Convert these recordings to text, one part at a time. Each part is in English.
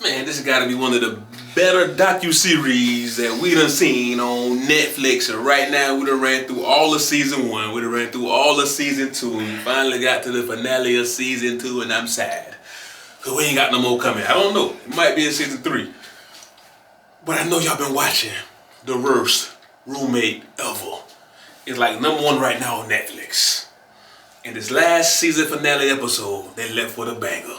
Man, this has got to be one of the better docu-series that we done seen on Netflix. And right now, we done ran through all of season 1. We done ran through all of season 2. And we finally got to the finale of season 2, and I'm sad. Because we ain't got no more coming. I don't know. It might be in season 3. But I know y'all been watching The Worst Roommate Ever. It's like #1 right now on Netflix. And this last season finale episode, they left with a banger.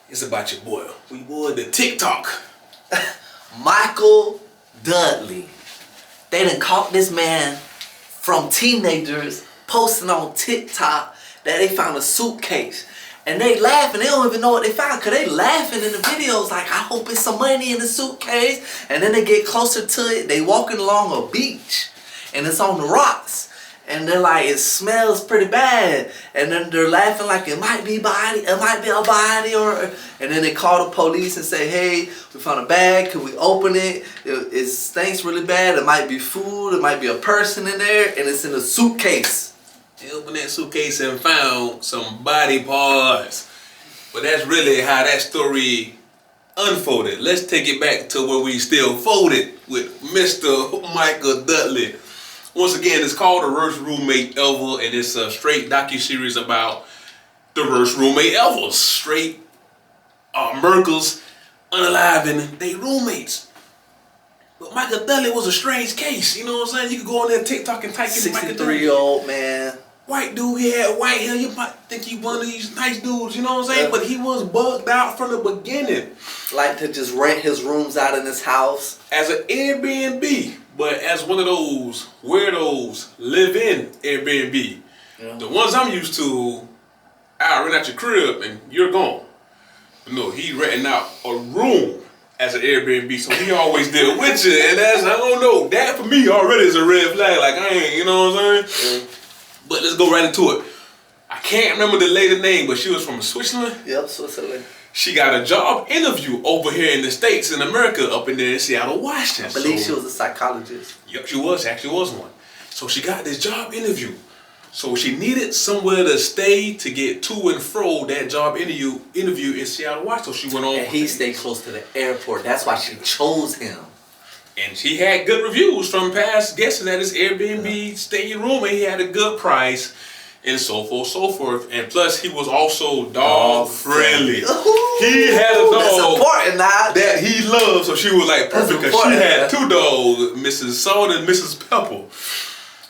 It's about your boy. We boy the TikTok. Michael Dudley. They done caught this man from teenagers posting on TikTok that they found a suitcase. And they laughing. They don't even know what they found because they laughing in the videos like, I hope it's some money in the suitcase. And then they get closer to it. They walking along a beach and it's on the rocks. And they're like, it smells pretty bad. And then they're laughing like it might be a body, and then they call the police and say, hey, we found a bag, can we open it? It stinks really bad. It might be food, it might be a person in there, and it's in a suitcase. They opened that suitcase and found some body parts. But that's really how that story unfolded. Let's take it back to where we still folded with Mr. Michael Dudley. Once again, it's called The Worst Roommate Ever, and it's a straight docu-series about the worst roommate ever. Straight Merkles unaliving they roommates. But Michael Dudley was a strange case, you know what I'm saying? You could go on there TikTok and type in Michael Dudley. 63-year-old man. White dude, he had white hair, you might think he one of these nice dudes, you know what I'm saying? But he was bugged out from the beginning. Like to just rent his rooms out in his house. As an Airbnb. But as one of those weirdos live-in Airbnb, the ones I'm used to, I rent out your crib and you're gone. But no, he renting out a room as an Airbnb, so he always deal with you. And that's, I don't know, that for me already is a red flag. Like, I ain't, you know what I'm saying? But let's go right into it. I can't remember the lady name, but she was from Switzerland. Yep, Switzerland. She got a job interview over here in the States, in America, up in there in Seattle, Washington. I believe she was a psychologist. Yep, she was. Actually was one. So she got this job interview. So she needed somewhere to stay to get to and fro that job interview in Seattle, Washington. So she went on. And he stayed close to the airport. That's why she chose him. And he had good reviews from past guests at his Airbnb staying room, and he had a good price. And so forth, so forth. And plus, he was also dog friendly. He had a dog that's important now. that he loved, so she was like perfect because she had 2 dogs, Mrs. Salt and Mrs. Pepper.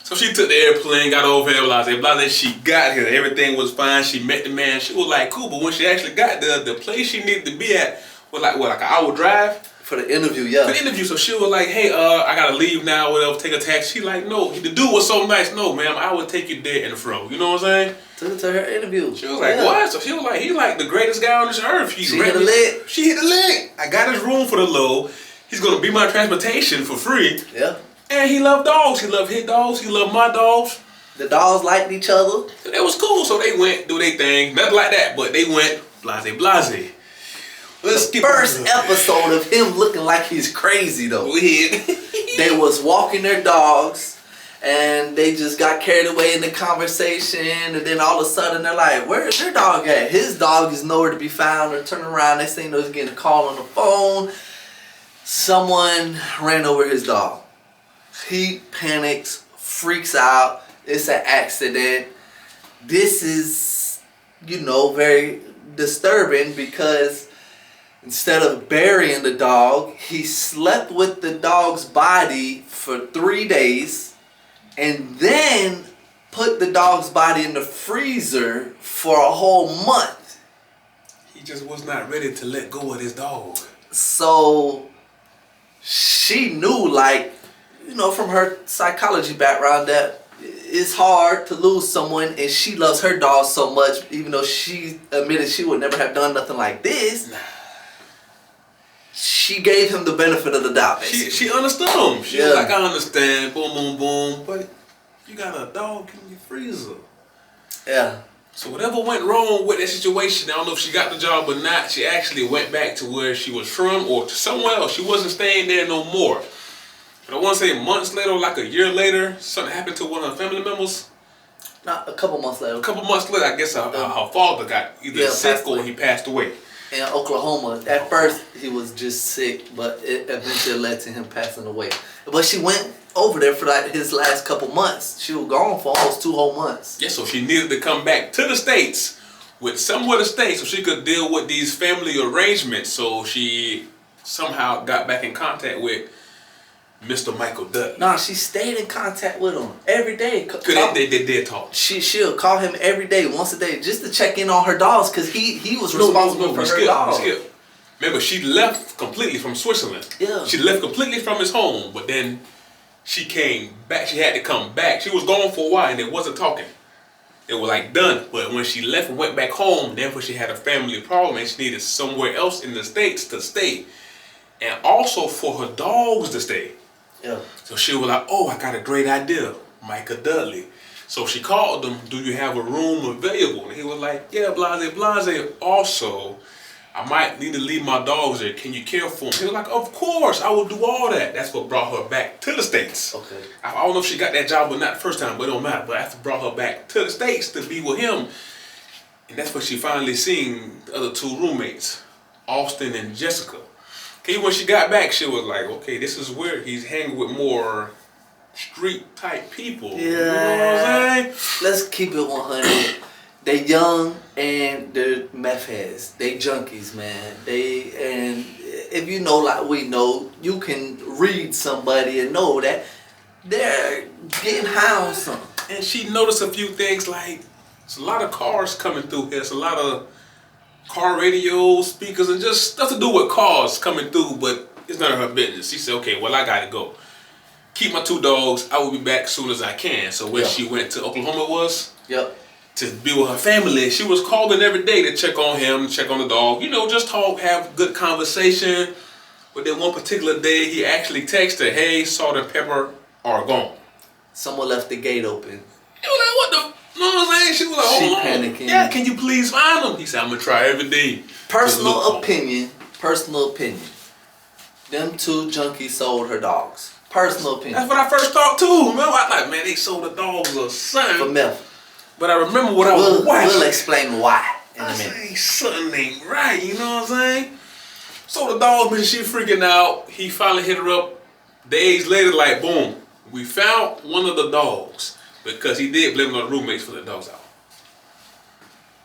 So she took the airplane, got over here, blase. She got here, everything was fine. She met the man. She was like cool, but when she actually got there, the place she needed to be at was like what, like an hour drive. For the interview, yeah. For the interview, so she was like, hey, I gotta leave now, whatever, take a taxi. She like, no, the dude was so nice. No, ma'am, I would take you there in the fro. You know what I'm saying? Took her to her interview. She was like, what? So she was like, he's like the greatest guy on this earth. She hit a lick. She hit a lick. I got his room for the low. He's gonna be my transportation for free. Yeah. And he loved dogs. He loved his dogs. He loved my dogs. The dogs liked each other. And it was cool. So they went, do their thing. Nothing like that, but they went blase. The first episode of him looking like he's crazy though. They was walking their dogs and they just got carried away in the conversation, and then all of a sudden they're like, where's your dog at? His dog is nowhere to be found. Or turn around, next thing you know, he's getting a call on the phone. Someone ran over his dog. He panics, freaks out. It's an accident. This is, very disturbing because instead of burying the dog, he slept with the dog's body for 3 days and then put the dog's body in the freezer for a whole month. He just was not ready to let go of his dog. So she knew, from her psychology background, that it's hard to lose someone, and she loves her dog so much, even though she admitted she would never have done nothing like this. She gave him the benefit of the doubt. She understood him. She was like, I understand, boom, boom, boom, but you got a dog in your freezer. Yeah. So whatever went wrong with that situation, I don't know if she got the job or not, she actually went back to where she was from or to somewhere else. She wasn't staying there no more. But I want to say months later, like a year later, something happened to one of her family members. Not a couple months later. A couple months later, I guess her father got either sick or he passed away. in Oklahoma. At first, he was just sick, but it eventually led to him passing away. But she went over there for like his last couple months. She was gone for almost 2 whole months. Yeah, so she needed to come back to the States with somewhere to stay so she could deal with these family arrangements. So she somehow got back in contact with Mr. Michael Dudley. Nah, she stayed in contact with him every day. They did talk. She'll call him every day, once a day, just to check in on her dogs, because he was responsible for her dogs. Remember, she left completely from Switzerland. Yeah. She left completely from his home, but then she came back. She had to come back. She was gone for a while and they wasn't talking. They were like done. But when she left and went back home, then when she had a family problem and she needed somewhere else in the States to stay. And also for her dogs to stay. Yeah. So she was like, oh, I got a great idea. Michael Dudley. So she called him, do you have a room available? And he was like, yeah, blase, blase. Also, I might need to leave my dogs there. Can you care for them? He was like, of course, I will do all that. That's what brought her back to the States. Okay. I don't know if she got that job or not the first time, but it don't matter. But after brought her back to the States to be with him. And that's when she finally seen the other 2 roommates, Austin and Jessica. Okay, when she got back, she was like, okay, this is weird. He's hanging with more street type people. Yeah. You know what I'm saying? Let's keep it 100. They young and they're meth heads. They junkies, man. And if you know like we know, you can read somebody and know that they're getting high on something. And she noticed a few things like there's a lot of cars coming through here. There's a lot of car radios, speakers, and just stuff to do with cars coming through, but it's none of her business. She said, okay, well, I gotta go. Keep my 2 dogs. I will be back as soon as I can. So when she went to Oklahoma to be with her family, she was calling every day to check on him, check on the dog, you know, just talk, have good conversation. But then one particular day, he actually texted her, hey, salt and pepper are gone. Someone left the gate open. He was like, what the? You know what I'm saying? She was like, hold on. Panicking. Yeah, can you please find them? He said, I'm going to try every day. Personal opinion. Them 2 junkies sold her dogs. Personal opinion. That's what I first thought too. Remember, I thought, man, they sold the dogs or something. For meth. But I remember what I was watching. We'll explain why in a minute. Say something ain't right, you know what I'm saying? So the dog, man, she freaking out. He finally hit her up. Days later, like, boom, we found one of the dogs. Because he did blame it on the roommates for the dogs out.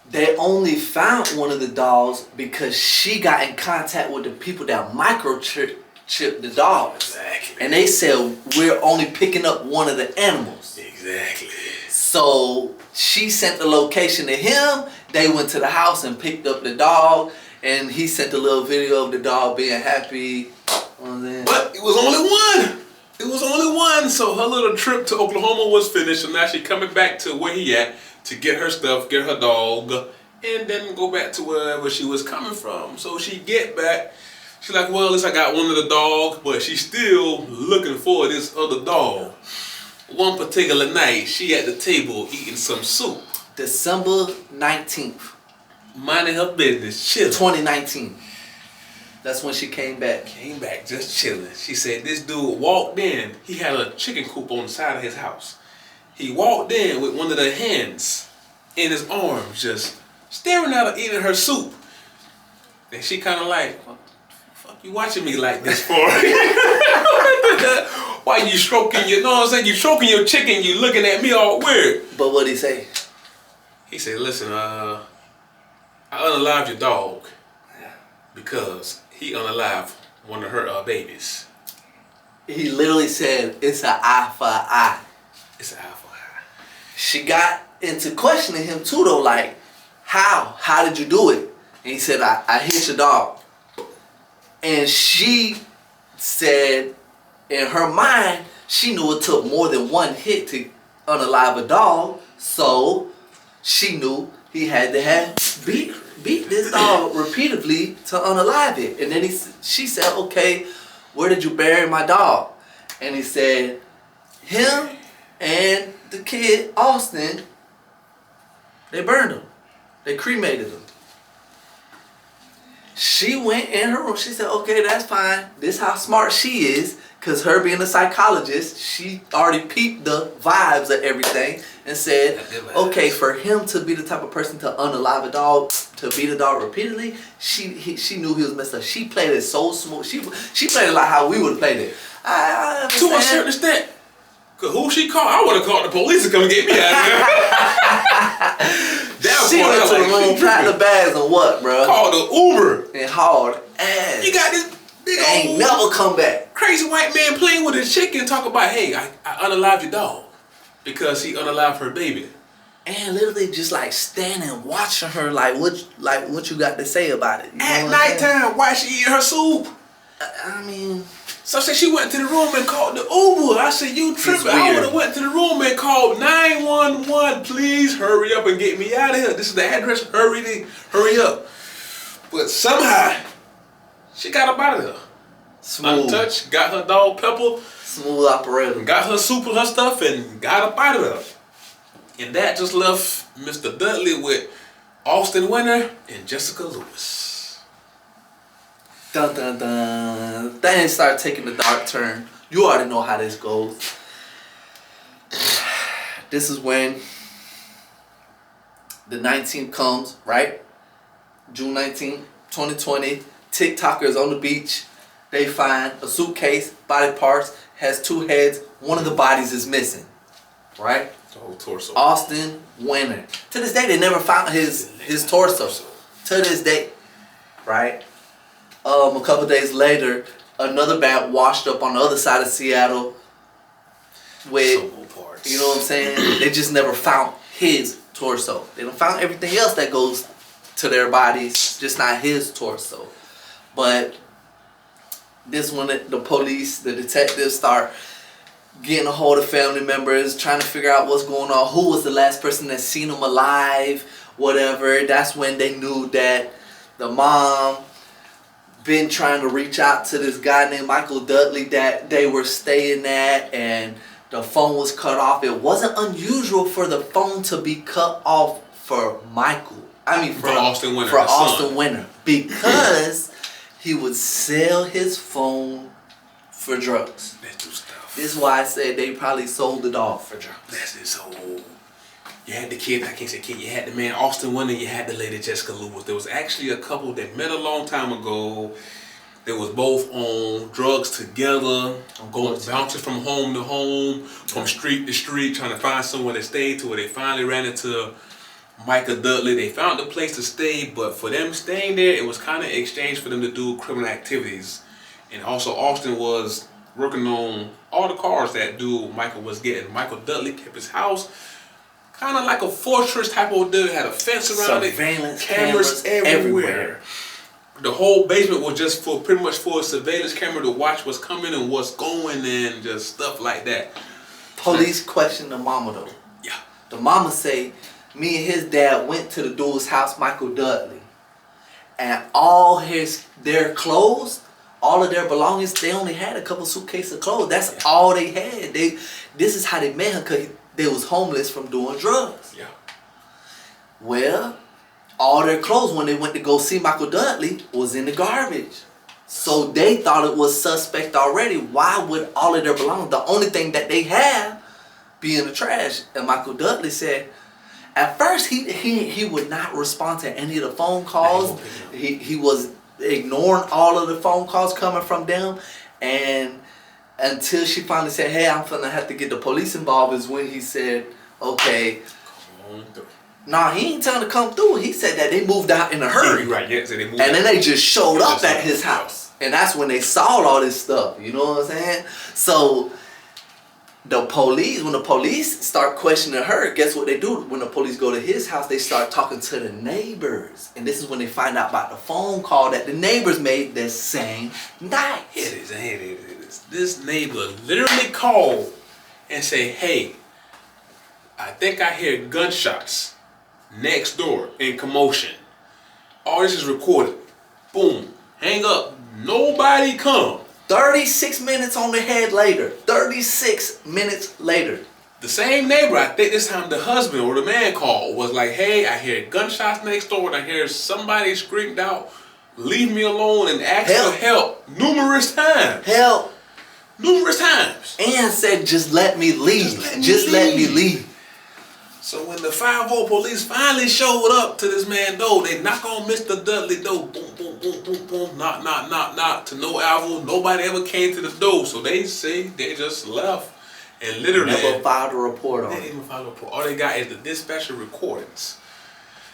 They only found one of the dogs because she got in contact with the people that microchip the dogs. Exactly. And they said, we're only picking up one of the animals. Exactly. So she sent the location to him. They went to the house and picked up the dog. And he sent a little video of the dog being happy. But it was only one. It was only one, so her little trip to Oklahoma was finished, and now she's coming back to where he at to get her stuff, get her dog, and then go back to wherever she was coming from. So she get back, she's like, well, at least I got one of the dogs, but she's still looking for this other dog. One particular night, she at the table eating some soup. December 19th. Minding her business, chilling. 2019. That's when she came back. Came back just chilling. She said this dude walked in. He had a chicken coop on the side of his house. He walked in with one of the hens in his arms, just staring at her eating her soup. And she kind of like, what the fuck you watching me like this for? Why you stroking your, you know what I'm saying? You stroking your chicken, you looking at me all weird. But what'd he say? He said, listen, I unalived your dog because he unalived one of her babies. He literally said, it's an eye for an eye. It's an eye for an eye. She got into questioning him too though, like, how? How did you do it? And he said, I hit your dog. And she said, in her mind, she knew it took more than one hit to unalive a dog. So she knew he had to have beat this dog repeatedly to unalive it. And then she said, okay, where did you bury my dog? And he said, him and the kid, Austin, they burned him. They cremated him. She went in her room. She said, okay, that's fine. This how smart she is. Because her being a psychologist, she already peeped the vibes of everything and said, okay, for him to be the type of person to unalive a dog, to beat a dog repeatedly, she knew he was messed up. She played it so smooth. She played it like how we would have played it. I to a certain extent. Cause who she called? I would have called the police to come get me out of there. She went to the room, packed the bags and what, bro? Called the Uber. And hauled ass. You got this big old ain't never come back. Crazy white man playing with his chicken, talk about, hey, I unalived your dog because he unalived her baby. And literally just like standing watching her like what you got to say about it. You At nighttime, why she eating her soup? I mean, so I said she went to the room and called the Uber. I said, you tripping. I would have went to the room and called 911. Please hurry up and get me out of here. This is the address. Hurry up. But somehow, she got up out of there. Smooth. Untouched, got her dog Pepper. Smooth operator. Got her soup and her stuff and got up out of there. And that just left Mr. Dudley with Austin Winter and Jessica Lewis. Dun dun dun. Things start taking a dark turn. You already know how this goes. This is when the 19th comes, right? June 19th, 2020. TikTokers on the beach. They find a suitcase, body parts, has 2 heads. One of the bodies is missing, right? The whole torso. Austin Winter. To this day, they never found his torso. To this day, right? A couple days later, another bat washed up on the other side of Seattle with, you know what I'm saying? They just never found his torso. They don't found everything else that goes to their bodies, just not his torso. But this one, the police, the detectives start getting a hold of family members, trying to figure out what's going on, who was the last person that seen him alive, whatever. That's when they knew that the mom been trying to reach out to this guy named Michael Dudley that they were staying at, and the phone was cut off. It wasn't unusual for the phone to be cut off for Michael. I mean for Austin Winter. For Austin Winter, because he would sell his phone for drugs. That's new stuff. This is why I said they probably sold the dog for drugs. That's it. So you had the kid, I can't say kid, you had the man Austin Winter, you had the lady Jessica Lewis. There was actually a couple that met a long time ago. They was both on drugs together, bouncing from home to home, from street to street, trying to find somewhere to stay, to where they finally ran into Michael Dudley. They found a place to stay, but for them staying there, it was kind of exchange for them to do criminal activities. And also Austin was working on all the cars that dude Michael was getting. Michael Dudley kept his house kind of like a fortress type of deal. It had a fence around it, cameras everywhere. The whole basement was just for pretty much for a surveillance camera to watch what's coming and what's going and just stuff like that. Police questioned the mama though. Yeah. The mama say, me and his dad went to the dude's house, Michael Dudley, and all their clothes, all of their belongings, they only had a couple suitcases of clothes. That's all they had. This is how they met her, because they was homeless from doing drugs. Yeah. Well, all their clothes when they went to go see Michael Dudley was in the garbage. So they thought it was suspect already. Why would all of their belongings, the only thing that they have, be in the trash? And Michael Dudley said, at first he would not respond to any of the phone calls. He was ignoring all of the phone calls coming from them, and until she finally said, hey, I'm gonna have to get the police involved, is when he said, okay. Come on through. Nah, he ain't telling to come through. He said that they moved out in a hurry. Right, yeah, so they moved and then they just showed up at his house. And that's when they saw all this stuff. You know what I'm saying? So the police, when the police start questioning her, guess what they do? When the police go to his house, they start talking to the neighbors. And this is when they find out about the phone call that the neighbors made that same night. It is. This neighbor literally called and say, hey, I think I hear gunshots next door in commotion. All this is recorded. Boom. Hang up. Nobody come. 36 minutes on the head later. 36 minutes later. The same neighbor, I think this time the husband or the man called, was like, hey, I hear gunshots next door and I hear somebody screamed out, leave me alone and asked for help numerous times. Numerous times. And said, just let me leave. Just let me leave. So when the 5-0 police finally showed up to this man's door, they knock on Mr. Dudley's door. Boom, boom, boom, boom, boom. Knock, knock, knock, knock. To no avail. Nobody ever came to the door. So they say they just left. And literally never filed a report on it. They didn't even file a report. All they got is the dispatcher recordings.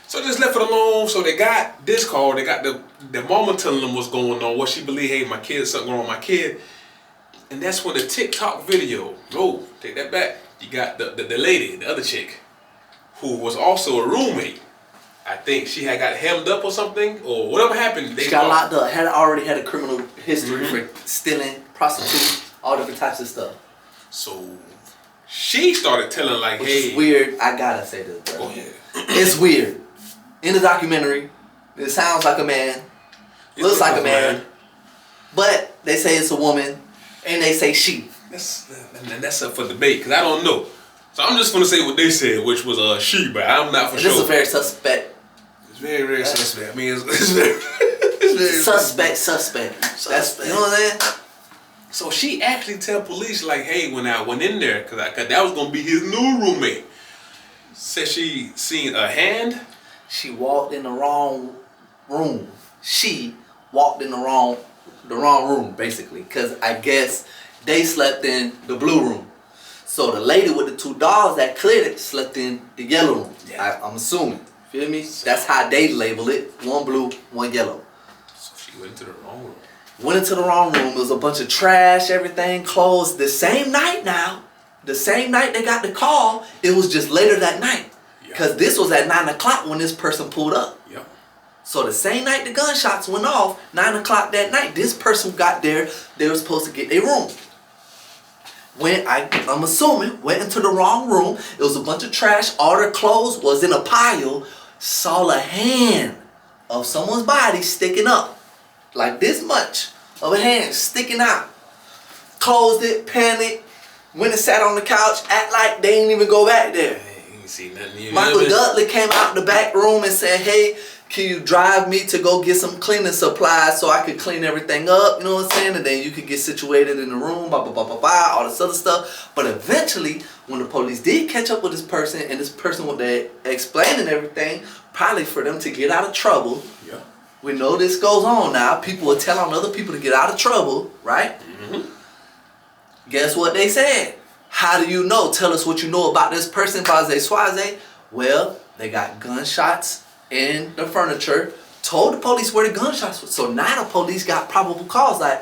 So they just left it alone. So they got this call. They got the mama telling them what's going on. What she believed, hey, my kid, something wrong with my kid. And that's when the TikTok video, take that back. You got the lady, the other chick, who was also a roommate. I think she had got hemmed up or something, or whatever happened. She got locked up, already had a criminal history for stealing, prostituting, all different types of stuff. So she started telling like, Which hey. is weird. I gotta say this, bro. Go ahead. It's weird. In the documentary, it sounds like a man, looks like a man, but they say it's a woman, and they say she. That's up for debate, because I don't know. So I'm just going to say what they said, which was she, but I'm not for sure. This is very suspect. It's very, very suspect. I mean, it's very suspect. That's, you know what I'm saying? So she actually tell police like, hey, when I went in there, cause that was gonna be his new roommate. Said she seen a hand. She walked in the wrong room. She walked in the wrong room, basically, cause I guess they slept in the blue room. So the lady with the 2 dogs that cleared it slept in the yellow room. Yeah. I'm assuming. Feel me? That's how they label it. 1 blue, 1 yellow. So she went into the wrong room. Went into the wrong room. There was a bunch of trash, everything closed. The same night now, the same night they got the call, it was just later that night. Because this was at 9 o'clock when this person pulled up. Yep. So the same night the gunshots went off, 9 o'clock that night, this person got there, they were supposed to get their room. I'm assuming, went into the wrong room. It was a bunch of trash. All their clothes was in a pile. Saw a hand of someone's body sticking up. Like this much of a hand sticking out. Closed it, panicked, went and sat on the couch, act like they didn't even go back there. You ain't see nothing. Michael Dudley came out the back room and said, hey, can you drive me to go get some cleaning supplies so I could clean everything up, you know what I'm saying? And then you could get situated in the room, blah, blah, blah, blah, blah, all this other stuff. But eventually, when the police did catch up with this person, and this person was there explaining everything, probably for them to get out of trouble. Yeah. We know this goes on now. People are telling other people to get out of trouble, right? Mm-hmm. Guess what they said? How do you know? Tell us what you know about this person, Baze Swaze. Well, they got gunshots in the furniture. Told the police where the gunshots were. So now the police got probable cause. Like,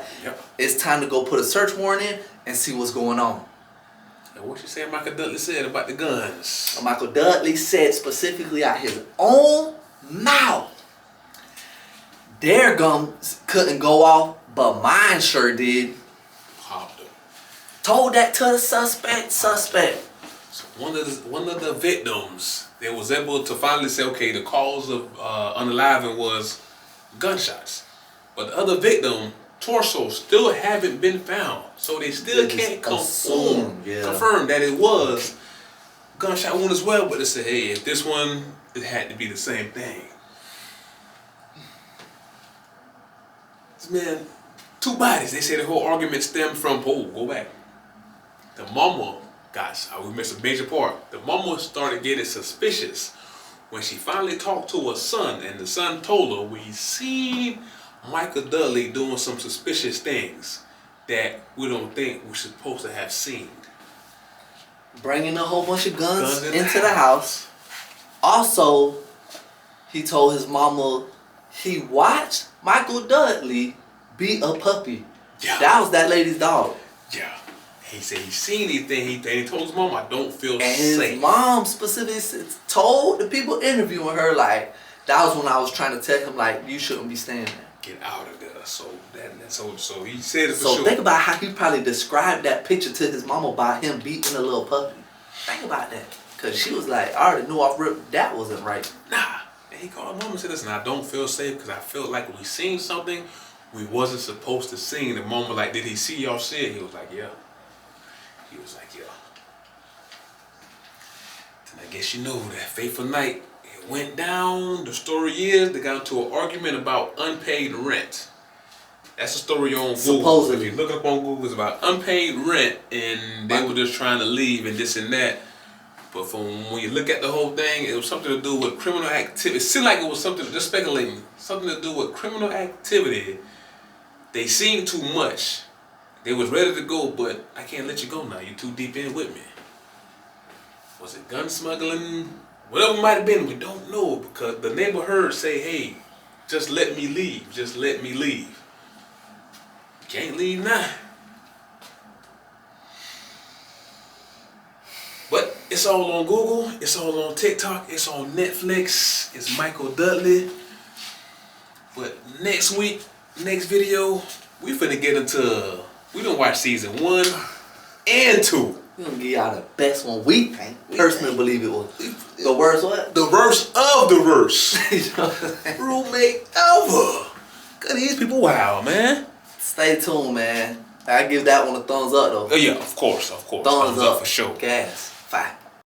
it's time to go put a search warrant in and see what's going on. And what you saying Michael Dudley said about the guns? Michael Dudley said specifically out his own mouth, their guns couldn't go off, but mine sure did. Popped them. Told that to the suspect. So one of the victims, they was able to finally say, okay, the cause of unaliving was gunshots. But the other victim, torso, still haven't been found. So they still can't confirm that it was gunshot wound as well. But they said, hey, if this one, it had to be the same thing. Man, 2 bodies. They say the whole argument stemmed from, go back. The mama, we missed a major part. The mama started getting suspicious when she finally talked to her son, and the son told her, we seen Michael Dudley doing some suspicious things that we don't think we're supposed to have seen. Bringing a whole bunch of guns into the house. Also, he told his mama he watched Michael Dudley beat a puppy. Yeah. That was that lady's dog. Yeah. He said he seen anything. He told his mom, I don't feel safe. Safe. His mom specifically told the people interviewing her, like, that was when I was trying to tell him, like, you shouldn't be staying there. Get out of there. So he said it for sure. So think about how he probably described that picture to his mama by him beating a little puppy. Think about that. Because she was like, I already knew off rip that wasn't right. Nah. And he called mom and said, listen, I don't feel safe because I feel like we seen something we wasn't supposed to see. And the mama like, did he see y'all see it? He was like, yeah. He was like, yeah. And I guess you know that fateful night, it went down. The story is they got into an argument about unpaid rent. That's a story on Google. Supposedly. If you look it up on Google, it's about unpaid rent, and they were just trying to leave and this and that. But from when you look at the whole thing, it was something to do with criminal activity. It seemed like it was something, just speculating, something to do with criminal activity. They seen too much. They was ready to go, but I can't let you go now. You're too deep in with me. Was it gun smuggling? Whatever it might have been, we don't know, because the neighborhood say, hey, just let me leave. Just let me leave. Can't leave now. But it's all on Google, it's all on TikTok, it's on Netflix, it's Michael Dudley. But next week, next video, we finna get into, we done watch season 1 and 2. We gonna give y'all the best one we think. Personally believe it was the worst what? The verse of the verse. Roommate ever. Cause these people wild, man. Stay tuned, man. I give that one a thumbs up though. Oh yeah, of course. Thumbs up for sure. Gas. Fire.